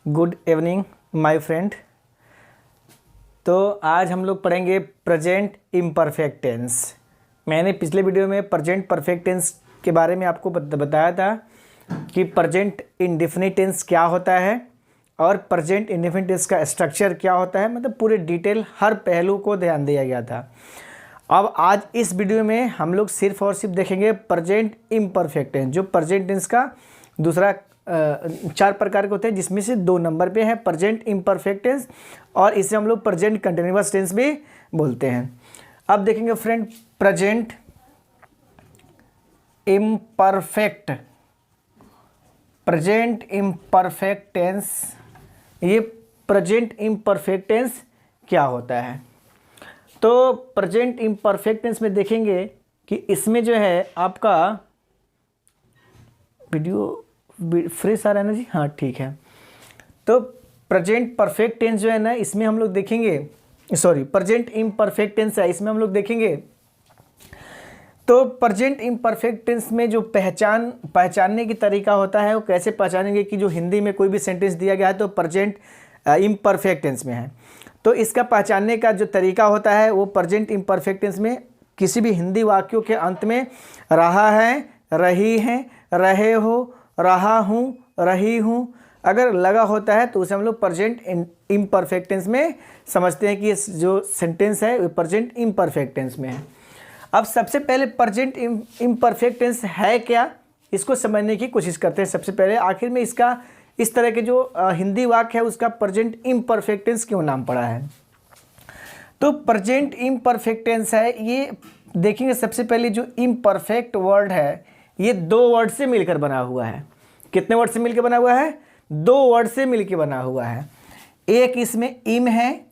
Good evening my friend. तो आज हम लोग पढ़ेंगे प्रेजेंट इम्परफेक्ट टेंस। मैंने पिछले वीडियो में प्रेजेंट परफेक्ट टेंस के बारे में आपको बताया था कि प्रेजेंट इंडेफिनिट टेंस क्या होता है और प्रेजेंट इंडेफिनिट टेंस का स्ट्रक्चर क्या होता है, मतलब पूरे डिटेल हर पहलू को ध्यान दिया गया था। अब आज इस वीडियो में हम लोग सिर्फ और सिर्फ देखेंगे प्रेजेंट इम्परफेक्ट टेंस। जो प्रेजेंट टेंस का दूसरा 4 प्रकार के होते हैं, जिसमें से 2 नंबर पे है प्रेजेंट इम्परफेक्ट टेंस, और इसे हम लोग प्रेजेंट कंटिन्यूअस टेंस भी बोलते हैं। अब देखेंगे फ्रेंड, प्रेजेंट इम्परफेक्ट टेंस, ये प्रेजेंट इम्परफेक्ट टेंस क्या होता है। तो प्रेजेंट इम्परफेक्ट टेंस में देखेंगे कि इसमें जो है आपका वीडियो फ्रेश आ रहा है ना जी, हाँ ठीक है। तो प्रेजेंट परफेक्ट टेंस जो है ना, इसमें हम लोग देखेंगे, प्रेजेंट इम्परफेक्ट टेंस है, इसमें हम लोग देखेंगे। तो प्रेजेंट इम्परफेक्ट टेंस में जो पहचानने की तरीका होता है, वो कैसे पहचानेंगे कि जो हिंदी में कोई भी सेंटेंस दिया गया है तो प्रेजेंट इम्परफेक्ट टेंस में है। तो इसका पहचानने का जो तरीका होता है वो प्रेजेंट इम्परफेक्ट टेंस में किसी भी हिंदी वाक्यों के अंत में रहा है, रही है, रहे हो, रहा हूँ, रही हूँ अगर लगा होता है तो उसे हम लोग प्रेजेंट इम्परफेक्ट टेंस में समझते हैं कि ये जो सेंटेंस है वो प्रेजेंट इम्परफेक्ट टेंस में है। अब सबसे पहले प्रेजेंट इम्परफेक्ट टेंस है क्या, इसको समझने की कोशिश करते हैं। सबसे पहले आखिर में इसका इस तरह के जो हिंदी वाक्य है उसका प्रेजेंट इम्परफेक्ट टेंस क्यों नाम पड़ा है। तो प्रेजेंट इम्परफेक्ट टेंस है, ये देखेंगे सबसे पहले जो इम्परफेक्ट वर्ड है ये 2 वर्ड से मिलकर बना हुआ है। कितने वर्ड से मिलकर बना हुआ है? 2 वर्ड से मिलकर बना हुआ है। एक इसमें इम है,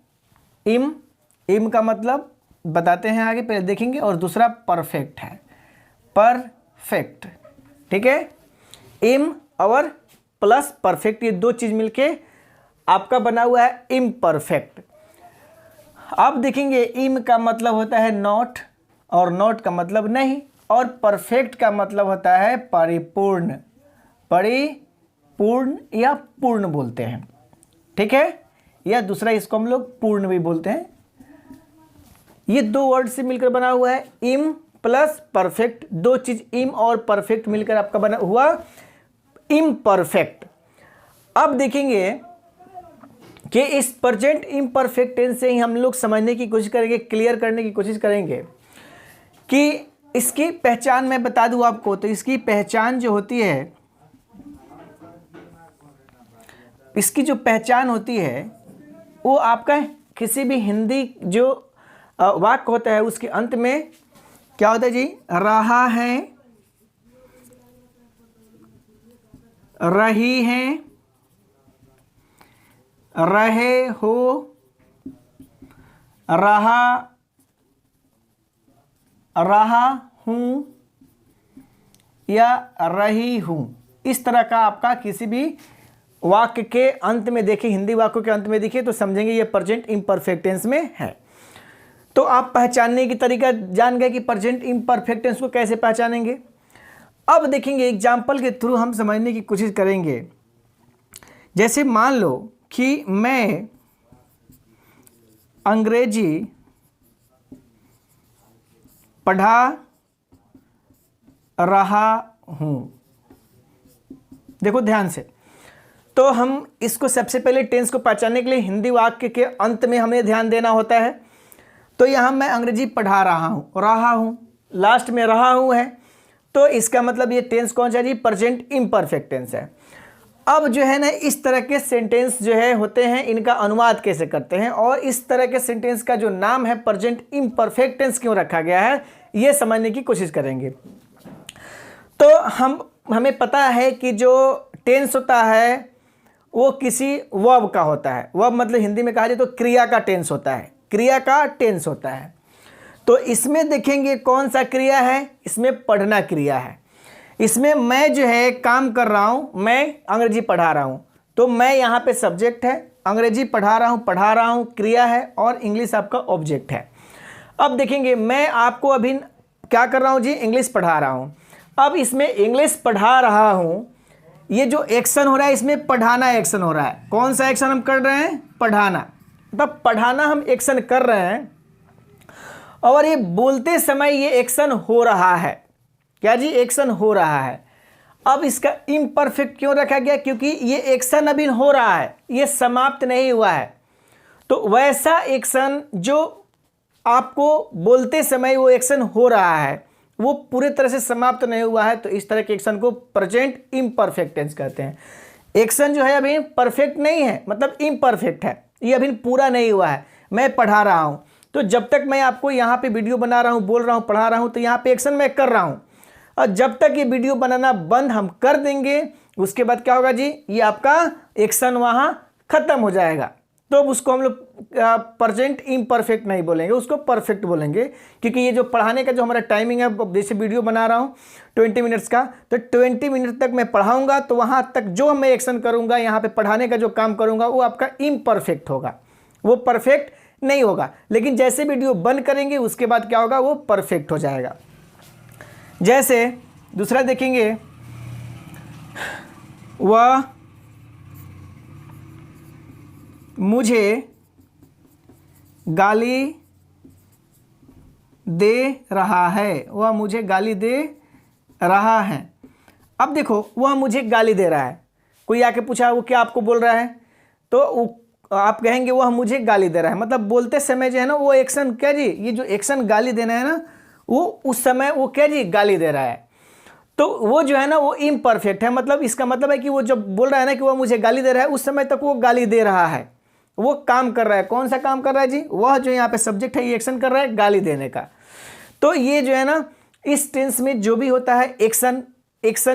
इम का मतलब बताते हैं आगे, पहले देखेंगे। और दूसरा परफेक्ट है, परफेक्ट, ठीक है। इम और प्लस परफेक्ट, ये 2 चीज मिलके आपका बना हुआ है इम्परफेक्ट। अब देखेंगे इम का मतलब होता है नॉट, और नॉट का मतलब नहीं, और परफेक्ट का मतलब होता है परिपूर्ण, परिपूर्ण या पूर्ण बोलते हैं, ठीक है। या दूसरा इसको हम लोग पूर्ण भी बोलते हैं। ये 2 वर्ड से मिलकर बना हुआ है, इम प्लस परफेक्ट। 2 चीज इम और परफेक्ट मिलकर आपका बना हुआ इम्परफेक्ट। अब देखेंगे कि इस प्रेजेंट इम्परफेक्ट टेंस से ही हम लोग समझने की कोशिश करेंगे, क्लियर करने की कोशिश करेंगे कि इसकी पहचान मैं बता दूं आपको। तो इसकी पहचान जो होती है, इसकी जो पहचान होती है वो आपका किसी भी हिंदी जो वाक्य होता है उसके अंत में क्या होता है जी? रहा है, रही है, रहे हो, रहा हूं या रही हूं। इस तरह का आपका किसी भी वाक्य के अंत में देखिए, हिंदी वाक्यों के अंत में देखिए तो समझेंगे ये प्रेजेंट इम्परफेक्ट टेंस में है। तो आप पहचानने की तरीका जान गए कि प्रेजेंट इम्परफेक्ट टेंस को कैसे पहचानेंगे। अब देखेंगे एग्जाम्पल के थ्रू हम समझने की कोशिश करेंगे। जैसे मान लो कि मैं अंग्रेजी पढ़ा रहा हूं। देखो ध्यान से, तो हम इसको सबसे पहले टेंस को पहचानने के लिए हिंदी वाक्य के अंत में हमें ध्यान देना होता है। तो यहां मैं अंग्रेजी पढ़ा रहा हूं, लास्ट में रहा हूं है, तो इसका मतलब ये टेंस कौन सा जी? प्रेजेंट इम्परफेक्ट टेंस है। अब जो है ना, इस तरह के सेंटेंस जो है होते हैं, इनका अनुवाद कैसे करते हैं और इस तरह के सेंटेंस का जो नाम है प्रेजेंट इम्परफेक्ट टेंस क्यों रखा गया है, ये समझने की कोशिश करेंगे। तो हमें पता है कि जो टेंस होता है वो किसी वर्ब का होता है। वर्ब मतलब हिंदी में कहा जाए तो क्रिया का टेंस होता है, क्रिया का टेंस होता है। तो इसमें देखेंगे कौन सा क्रिया है, इसमें पढ़ना क्रिया है। इसमें मैं जो है काम कर रहा हूं, मैं अंग्रेजी पढ़ा रहा हूं, तो मैं यहाँ पे सब्जेक्ट है, अंग्रेजी पढ़ा रहा हूं क्रिया है, और इंग्लिश आपका ऑब्जेक्ट है। अब देखेंगे मैं आपको अभी क्या कर रहा हूं जी? इंग्लिश पढ़ा रहा हूं। अब इसमें इंग्लिश पढ़ा रहा हूं, ये जो एक्शन हो रहा है इसमें पढ़ाना एक्शन हो रहा है। कौन सा एक्शन हम कर रहे हैं? पढ़ाना। मतलब पढ़ाना हम एक्शन कर रहे हैं और ये बोलते समय ये एक्शन हो रहा है। क्या जी? एक्शन हो रहा है। अब इसका इम्परफेक्ट क्यों रखा गया? क्योंकि ये एक्शन अभी हो रहा है, ये समाप्त नहीं हुआ है। तो वैसा एक्शन जो आपको बोलते समय वो एक्शन हो रहा है, वो पूरे तरह से समाप्त नहीं हुआ है, तो इस तरह के एक्शन को प्रेजेंट इम्परफेक्ट टेंस कहते हैं। एक्शन जो है अभी परफेक्ट नहीं है, मतलब इम्परफेक्ट है, ये अभी पूरा नहीं हुआ है। मैं पढ़ा रहा हूँ, तो जब तक मैं आपको यहाँ पे वीडियो बना रहा हूँ, बोल रहा हूँ, पढ़ा रहा हूँ, तो यहाँ पे एक्शन मैं कर रहा हूँ। और जब तक ये वीडियो बनाना बंद हम कर देंगे, उसके बाद क्या होगा जी? ये आपका एक्शन वहाँ खत्म हो जाएगा। तो अब उसको हम लोग प्रेजेंट इम्परफेक्ट नहीं बोलेंगे, उसको परफेक्ट बोलेंगे। क्योंकि ये जो पढ़ाने का जो हमारा टाइमिंग है, जैसे वीडियो बना रहा हूँ 20 मिनट्स का, तो 20 मिनट तक मैं पढ़ाऊँगा, तो वहाँ तक जो मैं एक्शन करूँगा, यहाँ पे पढ़ाने का जो काम करूँगा, वो आपका इम्परफेक्ट होगा, वो परफेक्ट नहीं होगा। लेकिन जैसे वीडियो बंद करेंगे उसके बाद क्या होगा? वो परफेक्ट हो जाएगा। जैसे दूसरा देखेंगे, वह मुझे गाली दे रहा है, वह मुझे गाली दे रहा है। अब देखो, वह मुझे गाली दे रहा है, कोई आके पूछा वो क्या आपको बोल रहा है, तो आप कहेंगे वह मुझे गाली दे रहा है। मतलब बोलते समय जो है ना, वो एक्शन क्या जी? ये जो एक्शन गाली देना है ना, वो उस समय वो क्या जी? गाली दे रहा है। तो वो जो है ना, वो इम्परफेक्ट है। मतलब इसका मतलब है कि वो जब बोल रहा है ना कि वह मुझे गाली दे रहा है, उस समय तक वो गाली दे रहा है, वो काम कर रहा है। कौन सा काम कर रहा है जी? वह जो यहाँ पे सब्जेक्ट है, ये एक्शन कर रहा है गाली देने का। तो ये जो है ना, इस टेंस में जो भी होता है एक्शन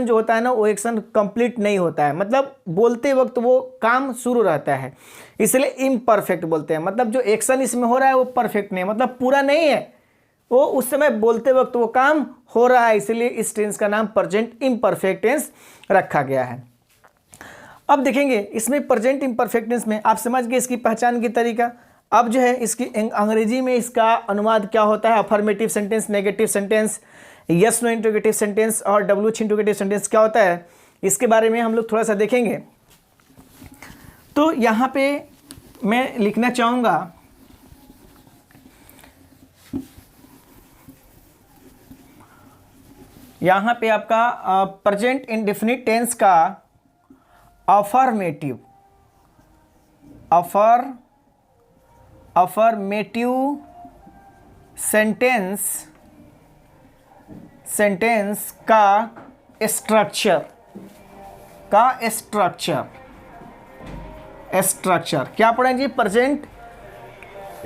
जो होता है ना, वो एक्शन कंप्लीट नहीं होता है। मतलब बोलते वक्त वो काम शुरू रहता है, इसलिए इम्परफेक्ट बोलते हैं। मतलब जो एक्शन इसमें हो रहा है वो परफेक्ट नहीं है, मतलब पूरा नहीं है, वो उस समय बोलते वक्त वो काम हो रहा है, इसलिए इस टेंस का नाम प्रेजेंट इम्परफेक्ट टेंस रखा गया है। अब देखेंगे इसमें प्रेजेंट इम्परफेक्ट टेंस में आप समझ गए इसकी पहचान की तरीका। अब जो है इसकी अंग्रेजी में इसका अनुवाद क्या होता है? Affirmative sentence, negative sentence, yes no interrogative sentence और WH इंटरोगेटिव सेंटेंस क्या होता है, इसके बारे में हम लोग थोड़ा सा देखेंगे। तो यहाँ पे मैं लिखना चाहूँगा, यहाँ पे आपका प्रेजेंट इंडेफिनिट टेंस का अफर्मेटिव सेंटेंस का स्ट्रक्चर क्या पढ़ें जी? प्रेजेंट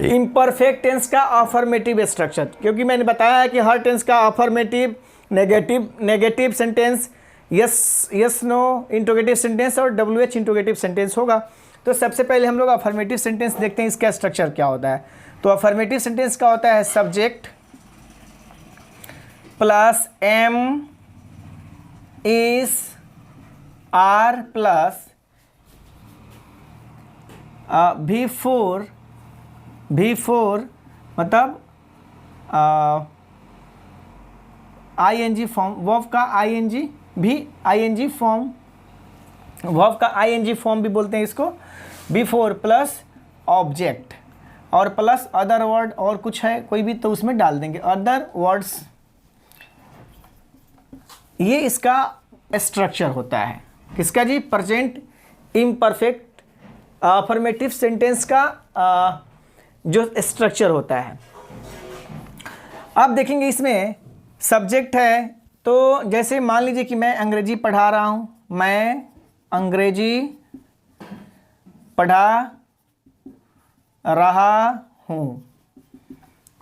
इम्परफेक्ट टेंस का अफर्मेटिव स्ट्रक्चर। क्योंकि मैंने बताया है कि हर टेंस का affirmative, negative sentence, yes no interrogative sentence और WH इंटरोगेटिव सेंटेंस होगा। तो सबसे पहले हम लोग अफर्मेटिव सेंटेंस देखते हैं, इसका स्ट्रक्चर क्या होता है। तो अफर्मेटिव सेंटेंस का होता है subject plus am is are plus V4 मतलब ING फॉर्म, वर्ब का ING भी ING फॉर्म, वर्ब का ING फॉर्म भी बोलते हैं इसको। V4 प्लस ऑब्जेक्ट और प्लस अदर वर्ड, और कुछ है कोई भी तो उसमें डाल देंगे अदर वर्ड्स। ये इसका स्ट्रक्चर होता है, किसका जी? प्रेजेंट इम्परफेक्ट अफर्मेटिव सेंटेंस का जो स्ट्रक्चर होता है। अब देखेंगे इसमें सब्जेक्ट है, तो जैसे मान लीजिए कि मैं अंग्रेजी पढ़ा रहा हूँ, मैं अंग्रेजी पढ़ा रहा हूँ,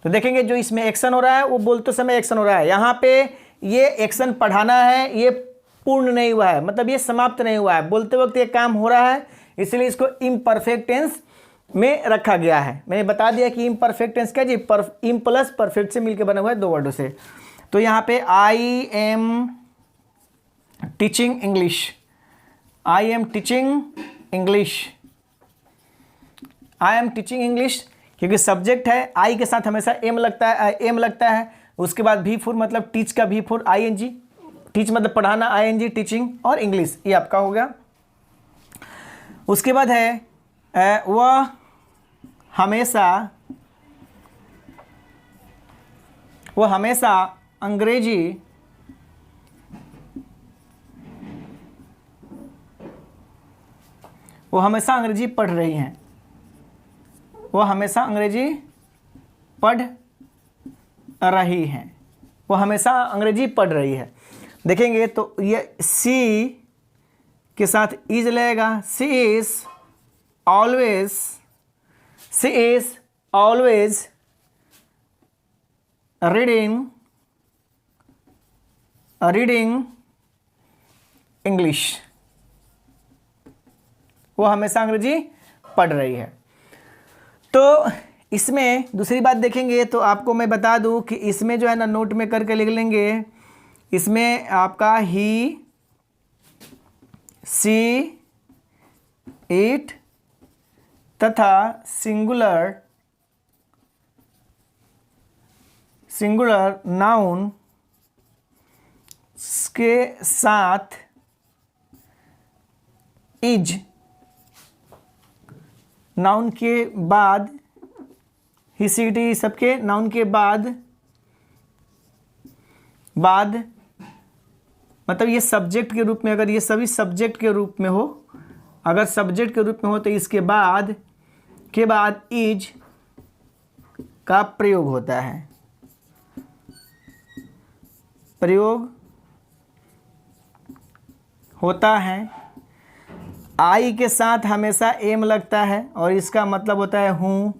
तो देखेंगे जो इसमें एक्शन हो रहा है वो बोलते समय एक्शन हो रहा है। यहाँ पे ये एक्शन पढ़ाना है, ये पूर्ण नहीं हुआ है, मतलब ये समाप्त नहीं हुआ है, बोलते वक्त ये काम हो रहा है, इसलिए इसको इम्परफेक्ट टेंस में रखा गया है। मैंने बता दिया कि इम्परफेक्ट टेंस क्या जी? इम प्लस परफेक्ट से मिलकर बना हुआ है, दो वर्डों से। तो यहाँ पे आई एम टीचिंग इंग्लिश, क्योंकि सब्जेक्ट है, आई के साथ हमेशा एम लगता है, उसके बाद V4 मतलब टीच का V4 ING, टीच मतलब पढ़ाना, ING टीचिंग, और इंग्लिश, ये आपका हो गया। उसके बाद है वह हमेशा अंग्रेजी पढ़ रही हैं। वो हमेशा अंग्रेजी पढ़ रही है। देखेंगे तो ये सी के साथ इज लगेगा। सी इज ऑलवेज रीडिंग इंग्लिश। वो हमेशा अंग्रेजी पढ़ रही है। तो इसमें दूसरी बात देखेंगे तो आपको मैं बता दूं कि इसमें जो है ना, नोट में करके लिख लेंगे। इसमें आपका ही, सी, इट तथा सिंगुलर नाउन के साथ इज, नाउन के बाद ही, सी, टी सबके नाउन के बाद मतलब ये सब्जेक्ट के रूप में, अगर ये सभी सब्जेक्ट के रूप में हो, तो इसके बाद इज का प्रयोग होता है। आई के साथ हमेशा एम लगता है और इसका मतलब होता है हूँ।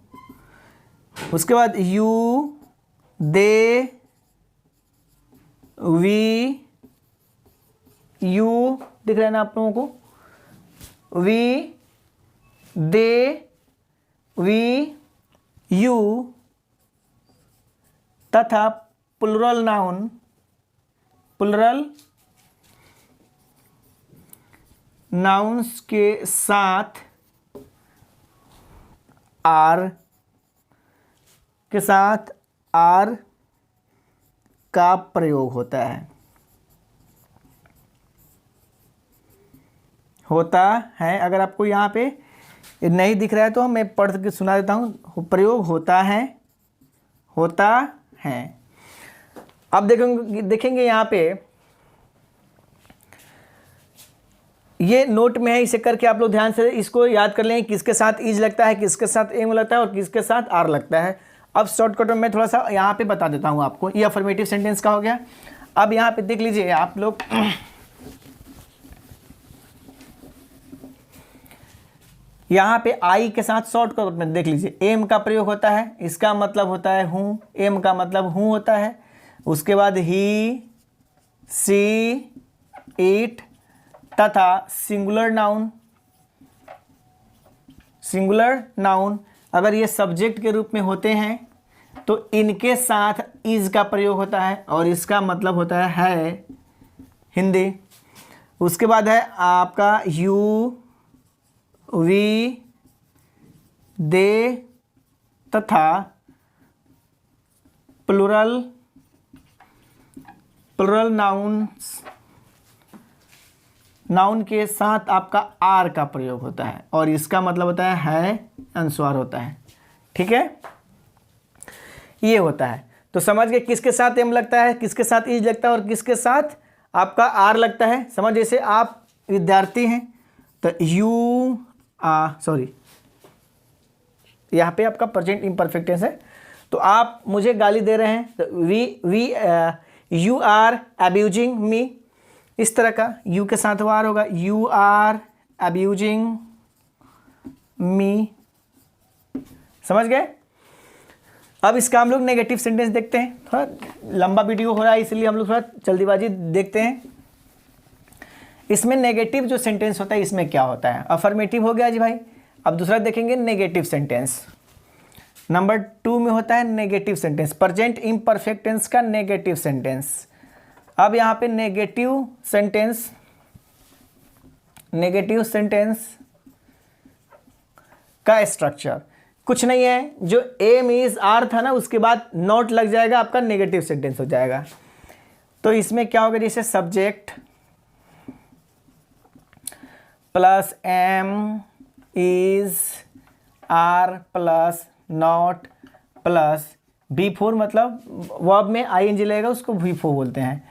उसके बाद यू, दे, वी, यू दिख रहा है ना आप लोगों को, वी, दे, वी, यू तथा प्लुरल नाउन्स के साथ आर का प्रयोग होता है। अगर आपको यहाँ पे नहीं दिख रहा है तो मैं पढ़ के सुना देता हूँ। प्रयोग होता है। अब देखेंगे यहाँ पे, ये नोट में है, इसे करके आप लोग ध्यान से इसको याद कर लें, किसके साथ इज लगता है, किसके साथ एम लगता है और किसके साथ आर लगता है। अब शॉर्टकट में मैं थोड़ा सा यहाँ पे बता देता हूँ आपको। ये अफर्मेटिव सेंटेंस का हो गया। अब यहाँ पे देख लीजिए आप लोग, यहाँ पे आई के साथ शॉर्टकट में देख लीजिए, एम का प्रयोग होता है, इसका मतलब होता है हूँ, एम का मतलब हूँ होता है। उसके बाद ही, सी, इट तथा सिंगुलर नाउन अगर ये सब्जेक्ट के रूप में होते हैं तो इनके साथ इज का प्रयोग होता है और इसका मतलब होता है हिंदी। उसके बाद है आपका यू, वी, दे तथा प्लुरल नाउन के साथ आपका आर का प्रयोग होता है और इसका मतलब होता है अनुस्वार होता है। ठीक है, ये होता है। तो समझ गए किसके साथ एम लगता है, किसके साथ इज लगता है और किसके साथ आपका आर लगता है। समझ, जैसे आप विद्यार्थी हैं तो यहाँ पे आपका प्रेजेंट इम्परफेक्ट टेंस है, तो आप मुझे गाली दे रहे हैं तो यू आर अब्यूजिंग मी, इस तरह का यू के साथ वार होगा, यू आर अब्यूजिंग मी। समझ गए। अब इसका हम लोग नेगेटिव सेंटेंस देखते हैं। थोड़ा लंबा वीडियो हो रहा है इसलिए हम लोग थोड़ा जल्दीबाजी देखते हैं। इसमें नेगेटिव जो सेंटेंस होता है इसमें क्या होता है। अफर्मेटिव हो गया जी भाई। अब दूसरा देखेंगे नेगेटिव सेंटेंस। नंबर 2 में होता है negative sentence, present imperfect tense का नेगेटिव सेंटेंस। अब यहाँ पे नेगेटिव सेंटेंस का स्ट्रक्चर कुछ नहीं है, जो एम इज आर था ना उसके बाद नॉट लग जाएगा, आपका नेगेटिव सेंटेंस हो जाएगा। तो इसमें क्या होगा, जैसे subject plus am is are plus not plus V4, मतलब वर्ब में ING लगेगा उसको V4 बोलते हैं,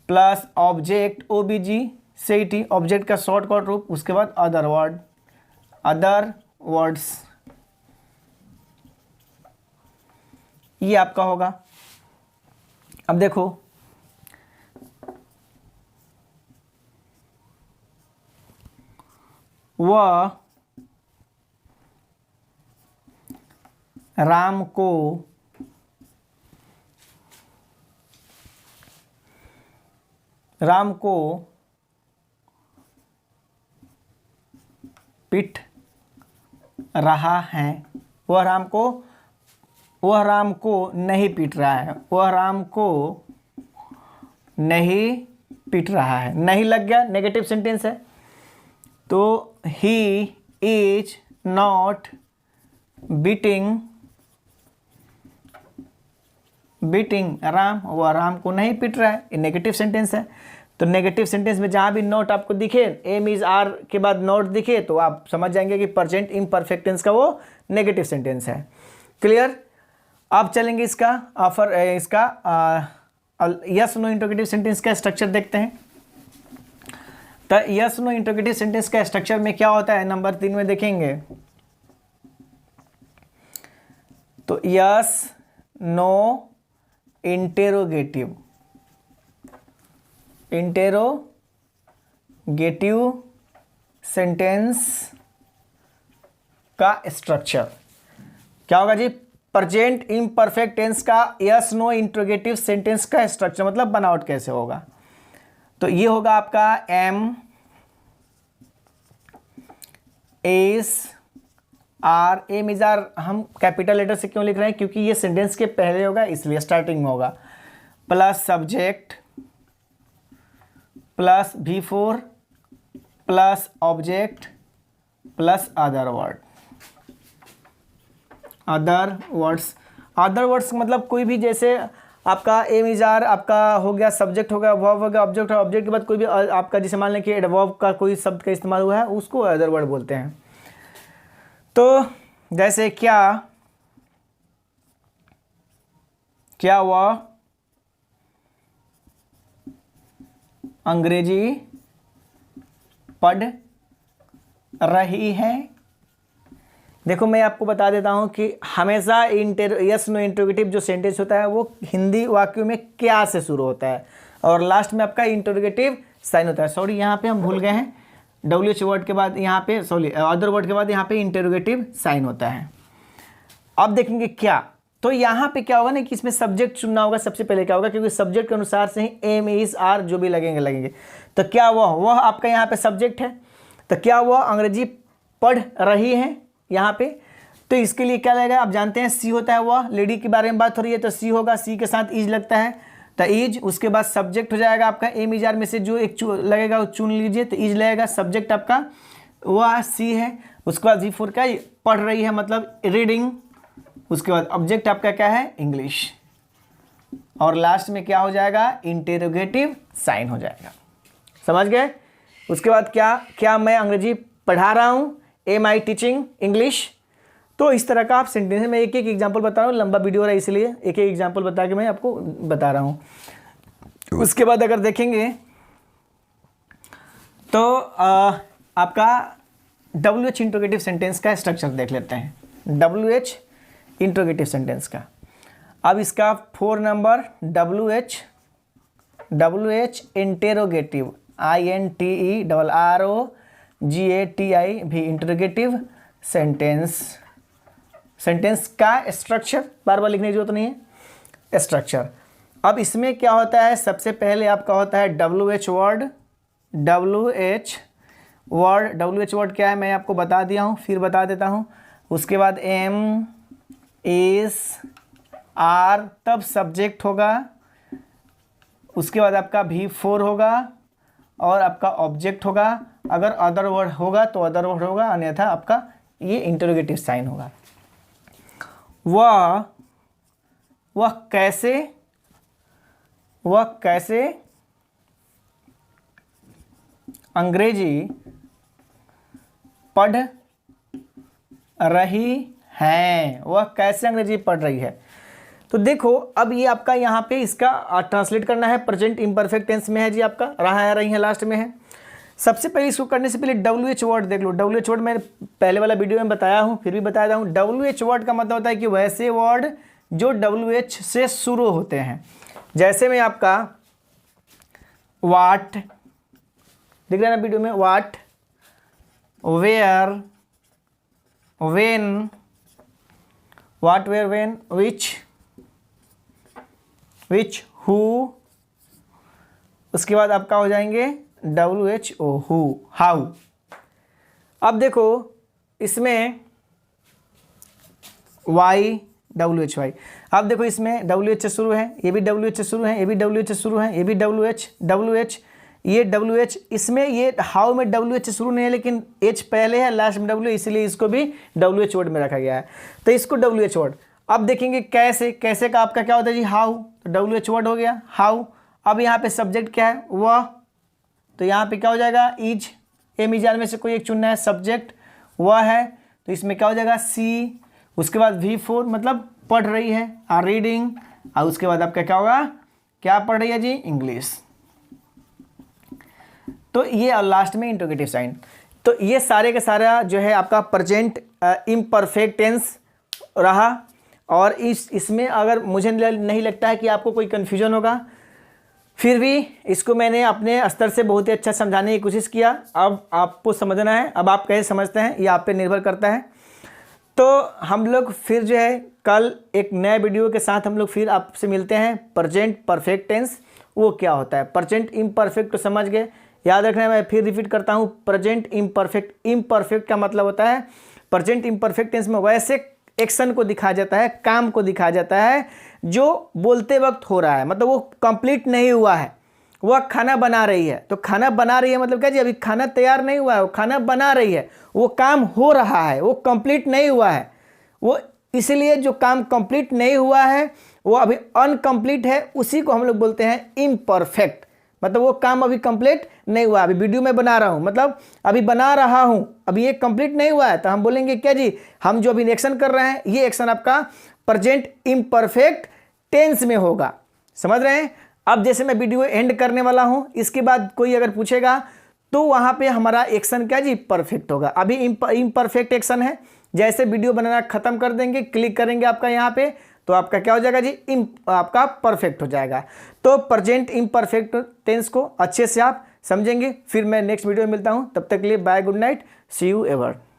प्लस ऑब्जेक्ट OBG से टी, ऑब्जेक्ट का शॉर्टकट रूप, उसके बाद अदर वर्ड, अदर वर्ड्स, ये आपका होगा। अब देखो वह राम को पीट रहा है, वह राम को नहीं पीट रहा है, वह राम को नहीं पीट रहा है, नहीं लग गया, नेगेटिव सेंटेंस है। तो he is not beating Ram, वह राम को नहीं पीट रहा है, ये नेगेटिव सेंटेंस है। तो नेगेटिव सेंटेंस में जहाँ भी नॉट आपको दिखे, एम इज आर के बाद नॉट दिखे, तो आप समझ जाएंगे कि प्रेजेंट इम्परफेक्ट टेंस का वो नेगेटिव सेंटेंस है। क्लियर। अब चलेंगे इसका यस नो इंटरोगेटिव सेंटेंस का स्ट्रक्चर देखते हैं। तो यस नो इंटरोगेटिव सेंटेंस का स्ट्रक्चर में क्या होता है, नंबर 3 में देखेंगे। तो यस नो इंटेरोगेटिव सेंटेंस का स्ट्रक्चर क्या होगा जी, प्रेजेंट इम्परफेक्ट टेंस का यस नो इंटरोगेटिव सेंटेंस का स्ट्रक्चर, मतलब बनावट कैसे होगा। तो ये होगा आपका am is are, am is are हम कैपिटल लेटर से क्यों लिख रहे हैं, क्योंकि ये सेंटेंस के पहले होगा इसलिए स्टार्टिंग में होगा, plus subject plus V4 plus object plus other words मतलब कोई भी, जैसे आपका एम इज आर आपका हो गया, सब्जेक्ट हो गया, वर्ब हो गया, ऑब्जेक्ट है, ऑब्जेक्ट के बाद कोई भी आपका, जैसे मान लें कि वर्ब का कोई शब्द का इस्तेमाल हुआ है, उसको अदर वर्ड बोलते हैं। तो जैसे क्या वह अंग्रेजी पढ़ रही है। देखो मैं आपको बता देता हूं कि हमेशा यस नो इंटरोगेटिव जो सेंटेंस होता है वो हिंदी वाक्यों में क्या से शुरू होता है और लास्ट में आपका इंटरोगेटिव साइन होता है। सॉरी यहाँ पे हम भूल गए हैं, WH वर्ड के बाद यहाँ पे अदर वर्ड के बाद यहाँ पे इंटरोगेटिव साइन होता है। अब देखेंगे क्या, तो यहाँ पे क्या होगा ना कि इसमें सब्जेक्ट चुनना होगा सबसे पहले। क्या होगा, क्योंकि सब्जेक्ट के अनुसार से ही एम इज आर जो भी लगेंगे। तो क्या वह आपका यहाँ पे सब्जेक्ट है, तो क्या वह अंग्रेजी पढ़ रही है यहाँ पे, तो इसके लिए क्या लगेगा, आप जानते हैं सी होता है, वह लेडी के बारे में बात हो रही है तो सी होगा, सी के साथ इज लगता है तो इज, उसके बाद सब्जेक्ट हो जाएगा आपका एम इज आर में से जो एक लगेगा वो चुन लीजिए, तो इज लगेगा, सब्जेक्ट आपका वह सी है, उसके बाद V4 का पढ़ रही है मतलब रीडिंग, उसके बाद ऑब्जेक्ट आपका क्या है इंग्लिश, और लास्ट में क्या हो जाएगा इंटेरोगेटिव साइन हो जाएगा। समझ गए। उसके बाद क्या मैं अंग्रेजी पढ़ा रहा हूँ, एम आई टीचिंग इंग्लिश। तो इस तरह का आप सेंटेंस में एक एक एग्जांपल बता रहा हूँ, लंबा वीडियो रहा है इसलिए एक एक एग्जांपल बता के मैं आपको बता रहा हूँ। उसके बाद अगर देखेंगे तो आपका WH इंट्रोगेटिव सेंटेंस का स्ट्रक्चर देख लेते हैं। WH इंट्रोगेटिव सेंटेंस का, अब इसका 4 नंबर WH इंटेरोगेटिव INTERROGATI भी इंट्रोगेटिव सेंटेंस का स्ट्रक्चर, बार बार लिखने की जरूरत नहीं है स्ट्रक्चर। अब इसमें क्या होता है, सबसे पहले आपका होता है WH वर्ड क्या है मैं आपको बता दिया हूँ, फिर बता देता हूँ। उसके बाद M इज R तब सब्जेक्ट होगा, उसके बाद आपका V4 होगा और आपका ऑब्जेक्ट होगा, अगर अदर वर्ड होगा तो अदर वर्ड होगा, अन्यथा आपका ये इंटरोगेटिव साइन होगा। वह कैसे अंग्रेजी पढ़ रही हैं, वह कैसे अंग्रेजी पढ़ रही है। तो देखो अब ये आपका यहाँ पे इसका ट्रांसलेट करना है, प्रेजेंट इम्परफेक्ट टेंस में है जी, आपका रही है लास्ट में है। सबसे पहले इसको करने से पहले WH वर्ड देख लो। WH वर्ड मैंने पहले वाला वीडियो में बताया हूँ, फिर भी बताया हूँ। WH वर्ड का मतलब होता है कि वैसे वर्ड जो WH से शुरू होते हैं। जैसे में आपका वाट दिख रहा है ना वीडियो में, what, where, when, what, where, when, which, who, उसके बाद आपका हो जाएंगे WHO, हु, हाउ। अब देखो इसमें वाई, WHY। अब देखो इसमें WH से शुरू है, ये भी WH से शुरू है, ये भी WH से शुरू है, ये भी WH, ये WH, इसमें ये हाउ में WH से शुरू नहीं है लेकिन H पहले है, लास्ट में W, इसलिए इसको भी WH वर्ड में रखा गया है। तो इसको WH वर्ड। अब देखेंगे कैसे, कैसे का आपका क्या होता है जी, हाउ, तो WH वर्ड हो गया हाउ। अब यहाँ पे सब्जेक्ट क्या है, वह, तो यहाँ पे क्या हो जाएगा, इज, इजान में से कोई एक चुनना है, सब्जेक्ट वह है, तो इसमें क्या हो जाएगा सी, उसके बाद V4 मतलब पढ़ रही है, आर रीडिंग, और उसके बाद आपका क्या होगा, क्या पढ़ रही है जी, इंग्लिश। तो ये और लास्ट में इंटरोगेटिव साइन। तो ये सारे का सारा जो है आपका प्रेजेंट इम्परफेक्ट टेंस रहा। और इसमें अगर मुझे नहीं लगता है कि आपको कोई कन्फ्यूजन होगा, फिर भी इसको मैंने अपने स्तर से बहुत ही अच्छा समझाने की कोशिश किया। अब आपको समझना है, अब आप कैसे समझते हैं ये आप पे निर्भर करता है। तो हम लोग फिर जो है कल एक नए वीडियो के साथ हम लोग फिर आपसे मिलते हैं। प्रेजेंट परफेक्ट टेंस वो क्या होता है, प्रेजेंट इम्परफेक्ट तो समझ गए, याद रखना है, मैं फिर रिपीट करता हूँ। प्रेजेंट इम्परफेक्ट, इम्परफेक्ट का मतलब होता है, प्रेजेंट इम्परफेक्ट टेंस में वैसे एक्शन को दिखाया जाता है, काम को दिखाया जाता है जो बोलते वक्त हो रहा है, मतलब वो कंप्लीट नहीं हुआ है। वह खाना बना रही है, तो खाना बना रही है मतलब क्या जी, अभी खाना तैयार नहीं हुआ है, वो खाना बना रही है, वो काम हो रहा है, वो कंप्लीट नहीं हुआ है। वो इसलिए जो काम कंप्लीट नहीं हुआ है वो अभी अनकंप्लीट है, उसी को हम लोग बोलते हैं इम्परफेक्ट। मतलब वो काम अभी कंप्लीट नहीं हुआ, अभी वीडियो में बना रहा हूँ, मतलब अभी बना रहा हूँ, अभी ये कंप्लीट नहीं हुआ है, तो हम बोलेंगे क्या जी, हम जो अभी एक्शन कर रहे हैं ये एक्शन आपका प्रेजेंट इम्परफेक्ट टेंस में होगा। समझ रहे हैं। अब जैसे मैं वीडियो एंड करने वाला हूँ, इसके बाद कोई अगर पूछेगा तो वहाँ पे हमारा एक्शन क्या जी, परफेक्ट होगा। अभी इम्परफेक्ट एक्शन है, जैसे वीडियो बनाना खत्म कर देंगे, क्लिक करेंगे आपका यहाँ पे, तो आपका क्या हो जाएगा जी, आपका परफेक्ट हो जाएगा। तो प्रेजेंट इम्परफेक्ट टेंस को अच्छे से आप समझेंगे। फिर मैं नेक्स्ट वीडियो में मिलता हूँ, तब तक के लिए bye, good night, see you ever.